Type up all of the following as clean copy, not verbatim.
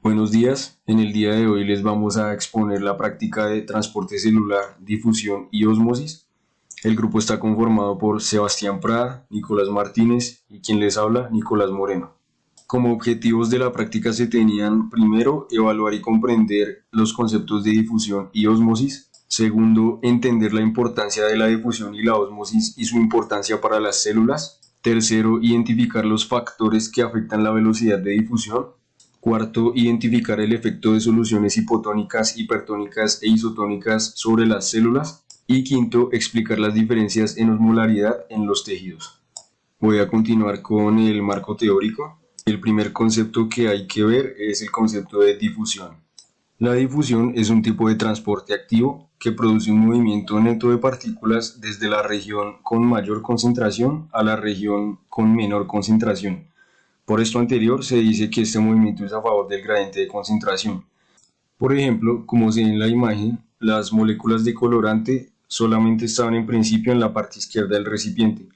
Buenos días, en el día de hoy les vamos a exponer la práctica de transporte celular, difusión y ósmosis. El grupo está conformado por Sebastián Prada, Nicolás Martínez y quien les habla, Nicolás Moreno. Como objetivos de la práctica se tenían, primero, evaluar y comprender los conceptos de difusión y ósmosis. Segundo, entender la importancia de la difusión y la ósmosis y su importancia para las células. Tercero, identificar los factores que afectan la velocidad de difusión. Cuarto, identificar el efecto de soluciones hipotónicas, hipertónicas e isotónicas sobre las células. Y quinto, explicar las diferencias en osmolaridad en los tejidos. Voy a continuar con el marco teórico. El primer concepto que hay que ver es el concepto de difusión. La difusión es un tipo de transporte activo que produce un movimiento neto de partículas desde la región con mayor concentración a la región con menor concentración. Por esto anterior se dice que este movimiento es a favor del gradiente de concentración. Por ejemplo, como se ve en la imagen, las moléculas de colorante solamente estaban en principio en la parte izquierda del recipiente,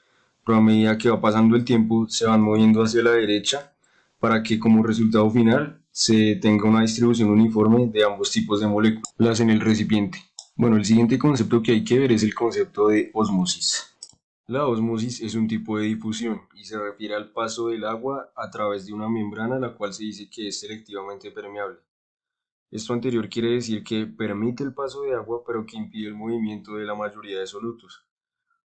pero a medida que va pasando el tiempo se van moviendo hacia la derecha para que como resultado final se tenga una distribución uniforme de ambos tipos de moléculas en el recipiente. Bueno, el siguiente concepto que hay que ver es el concepto de ósmosis. La ósmosis es un tipo de difusión y se refiere al paso del agua a través de una membrana la cual se dice que es selectivamente permeable. Esto anterior quiere decir que permite el paso de agua pero que impide el movimiento de la mayoría de solutos.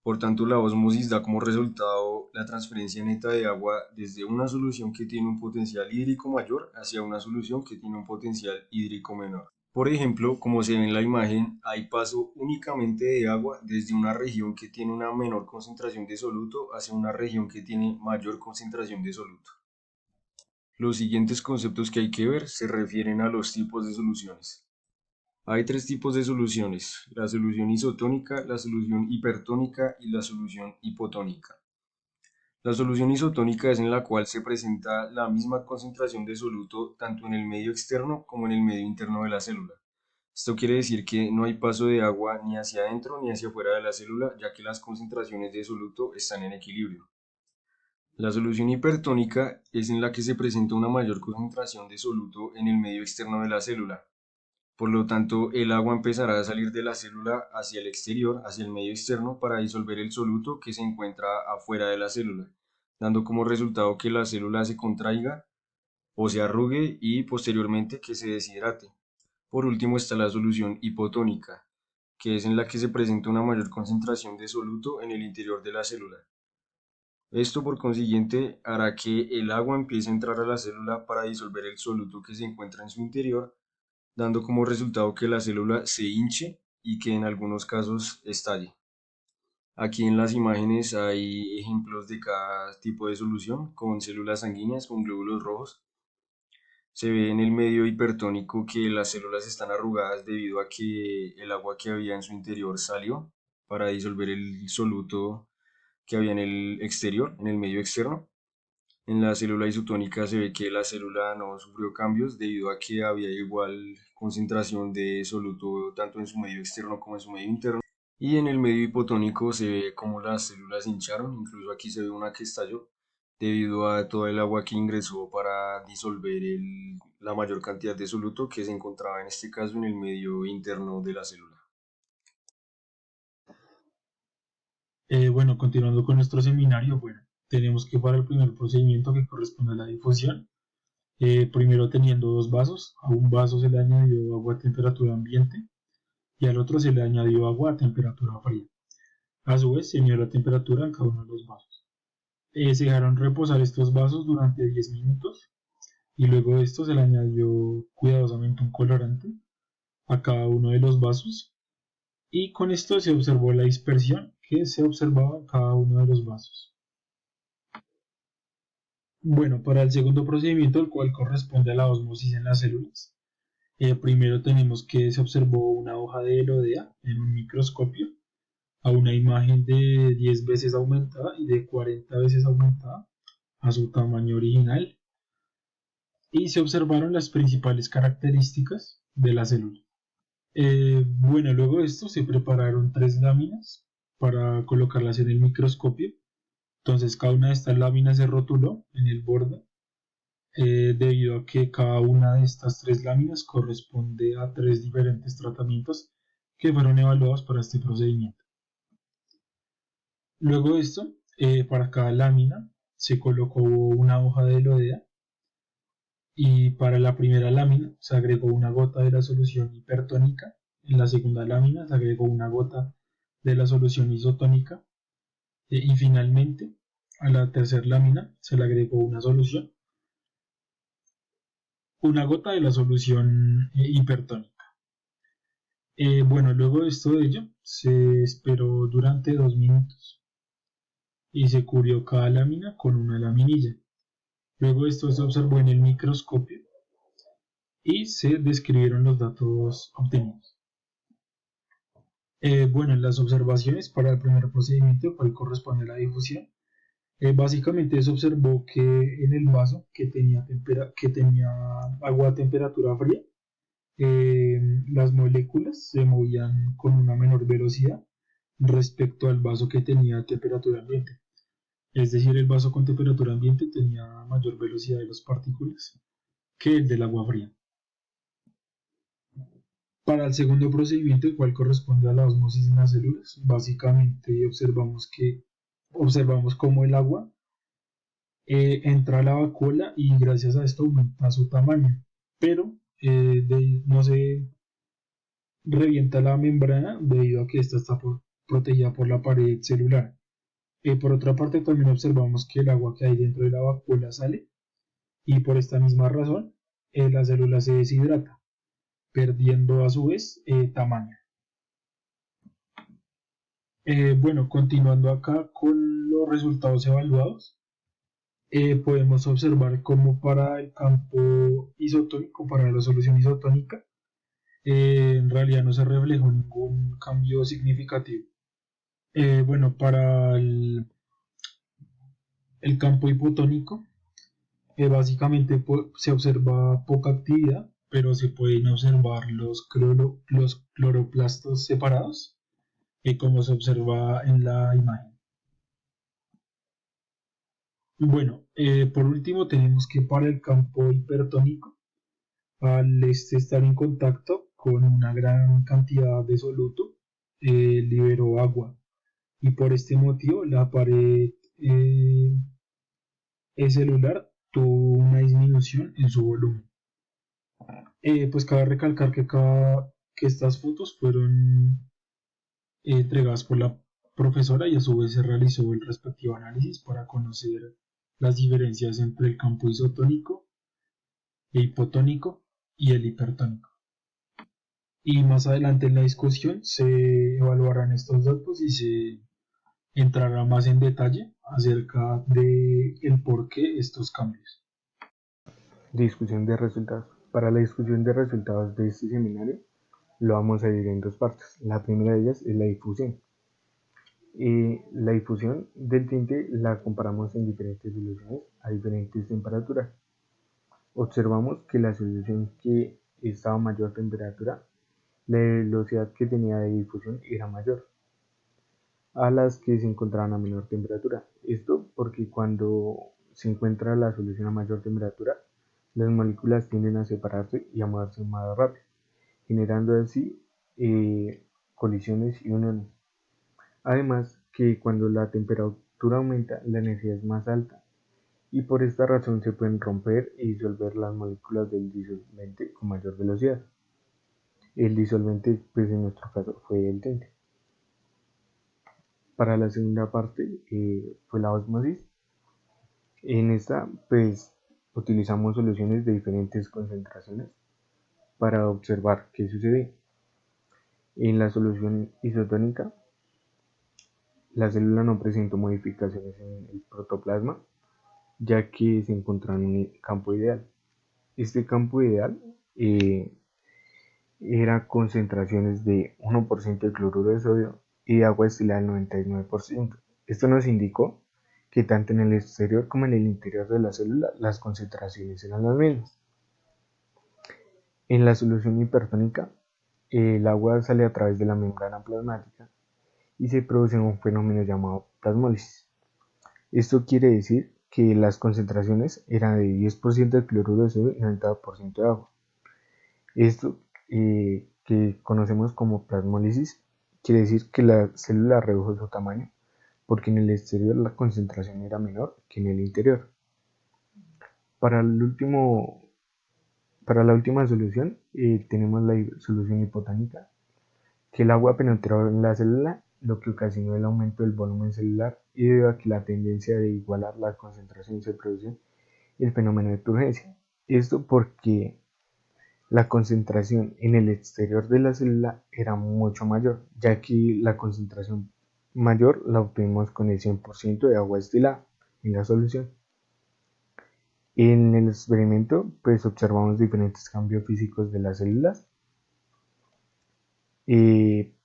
Por tanto, la ósmosis da como resultado la transferencia neta de agua desde una solución que tiene un potencial hídrico mayor hacia una solución que tiene un potencial hídrico menor. Por ejemplo, como se ve en la imagen, hay paso únicamente de agua desde una región que tiene una menor concentración de soluto hacia una región que tiene mayor concentración de soluto. Los siguientes conceptos que hay que ver se refieren a los tipos de soluciones. Hay tres tipos de soluciones: la solución isotónica, la solución hipertónica y la solución hipotónica. La solución isotónica es en la cual se presenta la misma concentración de soluto tanto en el medio externo como en el medio interno de la célula. Esto quiere decir que no hay paso de agua ni hacia adentro ni hacia afuera de la célula, ya que las concentraciones de soluto están en equilibrio. La solución hipertónica es en la que se presenta una mayor concentración de soluto en el medio externo de la célula. Por lo tanto, el agua empezará a salir de la célula hacia el exterior, hacia el medio externo, para disolver el soluto que se encuentra afuera de la célula, dando como resultado que la célula se contraiga o se arrugue y posteriormente que se deshidrate. Por último está la solución hipotónica, que es en la que se presenta una mayor concentración de soluto en el interior de la célula. Esto por consiguiente hará que el agua empiece a entrar a la célula para disolver el soluto que se encuentra en su interior, dando como resultado que la célula se hinche y que en algunos casos estalle. Aquí en las imágenes hay ejemplos de cada tipo de solución con células sanguíneas con glóbulos rojos. Se ve en el medio hipertónico que las células están arrugadas debido a que el agua que había en su interior salió para disolver el soluto que había en el exterior, en el medio externo. En la célula isotónica se ve que la célula no sufrió cambios debido a que había igual concentración de soluto tanto en su medio externo como en su medio interno. Y en el medio hipotónico se ve como las células se hincharon, incluso aquí se ve una que estalló debido a todo el agua que ingresó para disolver la mayor cantidad de soluto que se encontraba en este caso en el medio interno de la célula. Bueno, continuando con nuestro seminario, bueno, tenemos que para el primer procedimiento que corresponde a la difusión, primero teniendo dos vasos, a un vaso se le añadió agua a temperatura ambiente y al otro se le añadió agua a temperatura fría. A su vez se midió la temperatura en cada uno de los vasos. Se dejaron reposar estos vasos durante 10 minutos y luego de esto se le añadió cuidadosamente un colorante a cada uno de los vasos y con esto se observó la dispersión que se observaba en cada uno de los vasos. Bueno, para el segundo procedimiento, el cual corresponde a la osmosis en las células, primero tenemos que se observó una hoja de Elodea en un microscopio a una imagen de 10 veces aumentada y de 40 veces aumentada a su tamaño original y se observaron las principales características de la célula. Bueno, luego de esto se prepararon tres láminas para colocarlas en el microscopio. Entonces cada una de estas láminas se rotuló en el borde debido a que cada una de estas tres láminas corresponde a tres diferentes tratamientos que fueron evaluados para este procedimiento. Luego de esto, para cada lámina se colocó una hoja de Elodea y para la primera lámina se agregó una gota de la solución hipertónica, en la segunda lámina se agregó una gota de la solución isotónica y finalmente a la tercera lámina se le agregó una gota de la solución hipertónica. Bueno, luego de esto de ello se esperó durante 2 minutos y se cubrió cada lámina con una laminilla. Luego esto se observó en el microscopio y se describieron los datos obtenidos. Bueno, en las observaciones para el primer procedimiento, cual corresponde a la difusión, básicamente se observó que en el vaso que tenía agua a temperatura fría, las moléculas se movían con una menor velocidad respecto al vaso que tenía temperatura ambiente. Es decir, el vaso con temperatura ambiente tenía mayor velocidad de las partículas que el del agua fría. Para el segundo procedimiento, el cual corresponde a la osmosis en las células, básicamente observamos cómo el agua entra a la vacuola y gracias a esto aumenta su tamaño, pero no se revienta la membrana debido a que esta está protegida por la pared celular. Por otra parte, también observamos que el agua que hay dentro de la vacuola sale y por esta misma razón la célula se deshidrata, perdiendo a su vez tamaño. Bueno, continuando acá con los resultados evaluados, podemos observar cómo para el campo isotónico, para la solución isotónica, en realidad no se reflejó ningún cambio significativo. Bueno, para el campo hipotónico, básicamente se observa poca actividad, pero se pueden observar los cloroplastos separados, como se observa en la imagen. Bueno, por último tenemos que para el campo hipertónico, al estar en contacto con una gran cantidad de soluto, liberó agua y por este motivo la pared celular tuvo una disminución en su volumen. Pues cabe recalcar que estas fotos fueron entregadas por la profesora y a su vez se realizó el respectivo análisis para conocer las diferencias entre el campo isotónico, el hipotónico y el hipertónico. Y más adelante en la discusión se evaluarán estos datos y se entrará más en detalle acerca de el por qué estos cambios. Discusión de resultados. Para la discusión de resultados de este seminario lo vamos a dividir en dos partes. La primera de ellas es la difusión. La difusión del tinte la comparamos en diferentes soluciones a diferentes temperaturas. Observamos que la solución que estaba a mayor temperatura, la velocidad que tenía de difusión era mayor a las que se encontraban a menor temperatura. Esto porque cuando se encuentra la solución a mayor temperatura, las moléculas tienden a separarse y a moverse más rápido, generando así colisiones y uniones. Además que cuando la temperatura aumenta, la energía es más alta y por esta razón se pueden romper y disolver las moléculas del disolvente con mayor velocidad. El disolvente, pues en nuestro caso, fue el tinte. Para la segunda parte fue la osmosis. En esta, pues utilizamos soluciones de diferentes concentraciones para observar qué sucede. En la solución isotónica, la célula no presentó modificaciones en el protoplasma, ya que se encontraba en un campo ideal. Este campo ideal era concentraciones de 1% de cloruro de sodio y de agua destilada del 99%. Esto nos indicó que tanto en el exterior como en el interior de la célula las concentraciones eran las mismas. En la solución hipertónica, el agua sale a través de la membrana plasmática y se produce un fenómeno llamado plasmólisis. Esto quiere decir que las concentraciones eran de 10% de cloruro de sodio y 90% de agua. Esto que conocemos como plasmólisis quiere decir que la célula redujo su tamaño porque en el exterior la concentración era menor que en el interior. Para la última solución tenemos la solución hipotónica, que el agua penetró en la célula, lo que ocasionó el aumento del volumen celular y debido a que la tendencia de igualar la concentración se produce el fenómeno de turgencia. Esto porque la concentración en el exterior de la célula era mucho mayor, ya que la concentración mayor la obtuvimos con el 100% de agua destilada en la solución. En el experimento pues observamos diferentes cambios físicos de las células.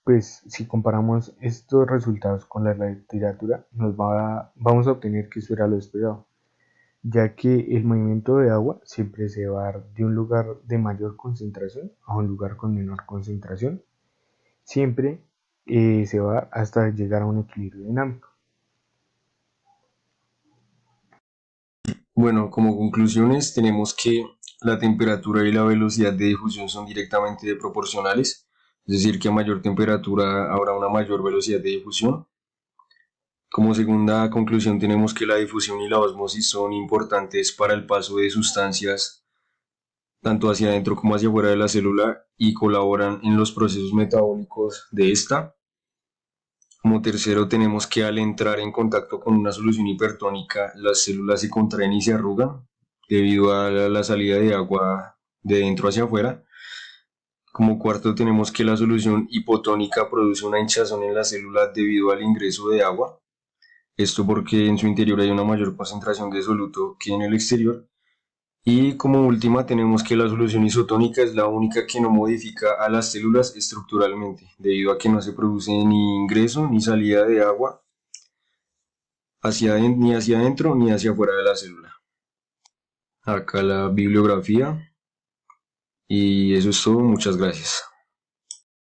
Pues si comparamos estos resultados con la literatura vamos a obtener que esto era lo esperado, ya que el movimiento de agua siempre se va a dar de un lugar de mayor concentración a un lugar con menor concentración, siempre se va a dar hasta llegar a un equilibrio dinámico. Bueno, como conclusiones tenemos que la temperatura y la velocidad de difusión son directamente proporcionales, es decir, que a mayor temperatura habrá una mayor velocidad de difusión. Como segunda conclusión tenemos que la difusión y la ósmosis son importantes para el paso de sustancias tanto hacia adentro como hacia afuera de la célula y colaboran en los procesos metabólicos de esta. Como tercero tenemos que al entrar en contacto con una solución hipertónica, las células se contraen y se arrugan debido a la salida de agua de dentro hacia afuera. Como cuarto tenemos que la solución hipotónica produce una hinchazón en la célula debido al ingreso de agua. Esto porque en su interior hay una mayor concentración de soluto que en el exterior. Y como última tenemos que la solución isotónica es la única que no modifica a las células estructuralmente, debido a que no se produce ni ingreso ni salida de agua ni hacia adentro ni hacia afuera de la célula. Acá la bibliografía y eso es todo, muchas gracias.